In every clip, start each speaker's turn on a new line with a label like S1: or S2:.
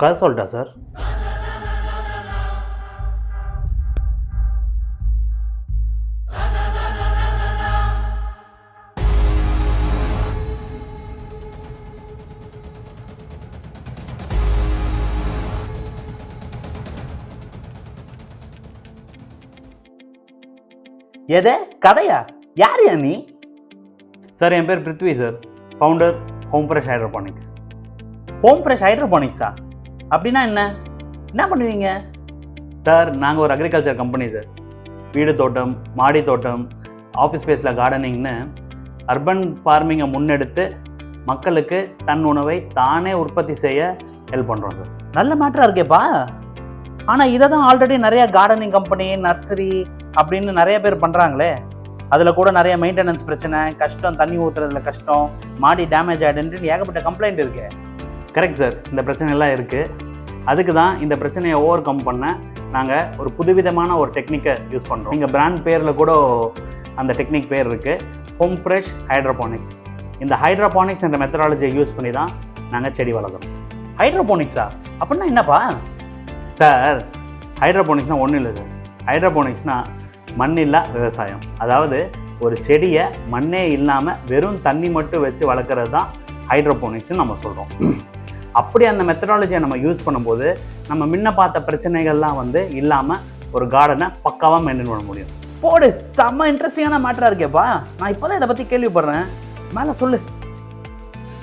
S1: கதை சொல்லிட்டா சார்?
S2: எதே கதையா? யார் யா நீ?
S1: சார் என் பேர் Prithvi sir, founder home fresh hydroponics.
S2: Home fresh ஹைட்ரோபானிக்ஸா? அப்படின்னா என்ன பண்ணுவீங்க?
S1: சார் நாங்கள் ஒரு அக்ரிகல்ச்சர் கம்பெனி சார். வீடு தோட்டம், மாடி தோட்டம், ஆஃபீஸ் ஸ்பேஸில் கார்டனிங்னு அர்பன் ஃபார்மிங்கை முன்னெடுத்து மக்களுக்கு தன் உணவை தானே உற்பத்தி செய்ய ஹெல்ப் பண்ணுறோம் சார்.
S2: நல்ல மேட்டராக இருக்கேப்பா. ஆனால் இதை தான் ஆல்ரெடி நிறையா கார்டனிங் கம்பெனி, நர்சரி அப்படின்னு நிறைய பேர் பண்ணுறாங்களே. அதில் கூட நிறைய மெயின்டெனன்ஸ் பிரச்சனை, கஷ்டம், தண்ணி ஊற்றுறதுல கஷ்டம், மாடி டேமேஜ் ஆகிடுன்னு ஏகப்பட்ட கம்ப்ளைண்ட் இருக்கு.
S1: கரெக்ட் சார், இந்த பிரச்சனைலாம் இருக்குது. அதுக்கு தான் இந்த பிரச்சனையை ஓவர் கம் பண்ண நாங்கள் ஒரு புதுவிதமான ஒரு டெக்னிக்கை யூஸ் பண்ணுறோம். எங்கள் பிராண்ட் பேரில் கூட அந்த டெக்னிக் பேர் இருக்குது, ஹோம் ஃப்ரெஷ் ஹைட்ரோபானிக்ஸ். இந்த ஹைட்ரோபானிக்ஸ் என்ற மெத்தடாலஜியை யூஸ் பண்ணி தான் நாங்கள் செடி வளர்க்குறோம்.
S2: ஹைட்ரோபானிக்ஸா? அப்படின்னா என்னப்பா?
S1: சார் ஹைட்ரோபானிக்ஸ்னால் ஒன்றும் இல்லை சார். ஹைட்ரோபானிக்ஸ்னால் மண்ணில்லா விவசாயம். அதாவது ஒரு செடியை மண்ணே இல்லாமல் வெறும் தண்ணி மட்டும் வச்சு வளர்க்குறது தான் ஹைட்ரோபானிக்ஸ்னு நம்ம சொல்கிறோம். அப்படி அந்த மெத்தடாலஜியை நம்ம யூஸ் பண்ணும்போது நம்ம முன்ன பார்த்த பிரச்சனைகள்லாம் இல்லாமல் ஒரு கார்டனை பக்காவாக மெயின்டைன் பண்ண முடியும்.
S2: போடு, செம்ம இன்ட்ரெஸ்டிங்கான மேட்டராக இருக்கேப்பா. நான் இப்போ தான் இதை பற்றி கேள்விப்படுறேன். மேலே சொல்லு.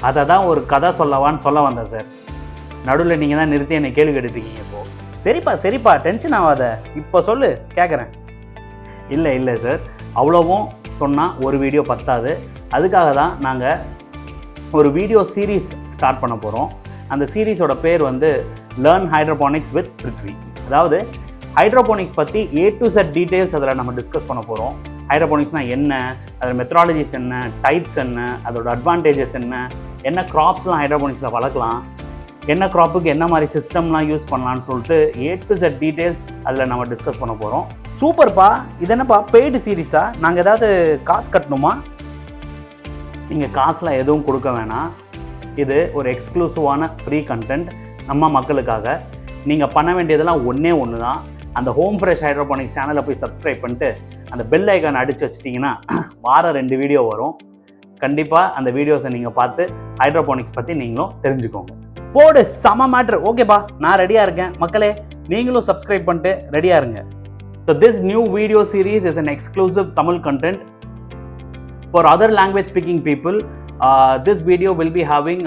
S1: அதை தான் ஒரு கதை சொல்லவான்னு சொல்ல வந்தேன் சார். நடுவில் நீங்கள் தான் நிறுத்தி என்னை கேள்வி கேட்டுருக்கீங்க. இப்போது
S2: சரிப்பா, டென்ஷன் ஆகாத, இப்போ சொல்லு, கேட்குறேன்.
S1: இல்லை சார், அவ்வளோவும் சொன்னால் ஒரு வீடியோ பத்தாது. அதுக்காக தான் நாங்கள் ஒரு வீடியோ சீரீஸ் ஸ்டார்ட் பண்ண போகிறோம். அந்த சீரீஸோட பேர் லேர்ன் ஹைட்ரோபானிக்ஸ் வித் பிருத்வி. அதாவது ஹைட்ரோபானிக்ஸ் பற்றி A to Z டீட்டெயில்ஸ் அதில் நம்ம டிஸ்கஸ் பண்ண போகிறோம். ஹைட்ரோபானிக்ஸ்னால் என்ன, அதோட மெத்தடாலஜிஸ் என்ன, டைப்ஸ் என்ன, அதோட அட்வான்டேஜஸ் என்ன க்ராப்ஸ்லாம் ஹைட்ரோபானிக்ஸில் வளர்க்கலாம், என்ன க்ராப்புக்கு என்ன மாதிரி சிஸ்டம்லாம் யூஸ் பண்ணலான்னு சொல்லிட்டு A to Z டீட்டெயில்ஸ் அதில் நம்ம டிஸ்கஸ் பண்ண போகிறோம்.
S2: சூப்பர்ப்பா. இது என்னப்பா பெய்டு சீரீஸா? நாங்கள் ஏதாவது காசு கட்டணுமா?
S1: நீங்கள் காசுலாம் எதுவும் கொடுக்க வேணாம். இது ஒரு எக்ஸ்க்ளூசிவான ஃப்ரீ கண்டென்ட் நம்ம மக்களுக்காக. நீங்கள் பண்ண வேண்டியதெல்லாம் ஒன்று தான். அந்த ஹோம் ஃப்ரெஷ் ஹைட்ரோபானிக்ஸ் சேனலை போய் சப்ஸ்கிரைப் பண்ணிட்டு அந்த பெல் ஐக்கான் அடித்து வச்சிட்டிங்கன்னா வார 2 வீடியோ வரும். கண்டிப்பாக அந்த வீடியோஸை நீங்கள் பார்த்து ஹைட்ரோபானிக்ஸ் பற்றி நீங்களும் தெரிஞ்சுக்கோங்க.
S2: போடு, செம மேட்ரு. ஓகேப்பா, நான் ரெடியாக இருக்கேன். மக்களே, நீங்களும் சப்ஸ்கிரைப் பண்ணிட்டு ரெடியாக இருங்க.
S1: So this new video series is an exclusive Tamil content. For other language speaking people, this video will be having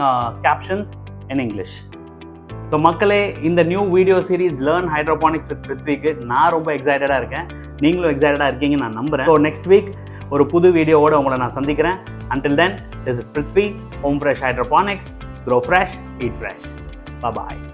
S1: captions in English. So மக்களே, இந்த new video series learn hydroponics with பிருத்விக்கு நான் ரொம்ப எக்ஸைட்டடாக இருக்கேன். நீங்களும் எக்ஸைட்டடாக இருக்கீங்கன்னு நான் நம்புகிறேன். ஸோ நெக்ஸ்ட் வீக் ஒரு புது வீடியோவோட உங்களை நான் சந்திக்கிறேன். Until then, this is Prithvi, Home Fresh Hydroponics. Grow fresh, eat fresh. Bye-bye.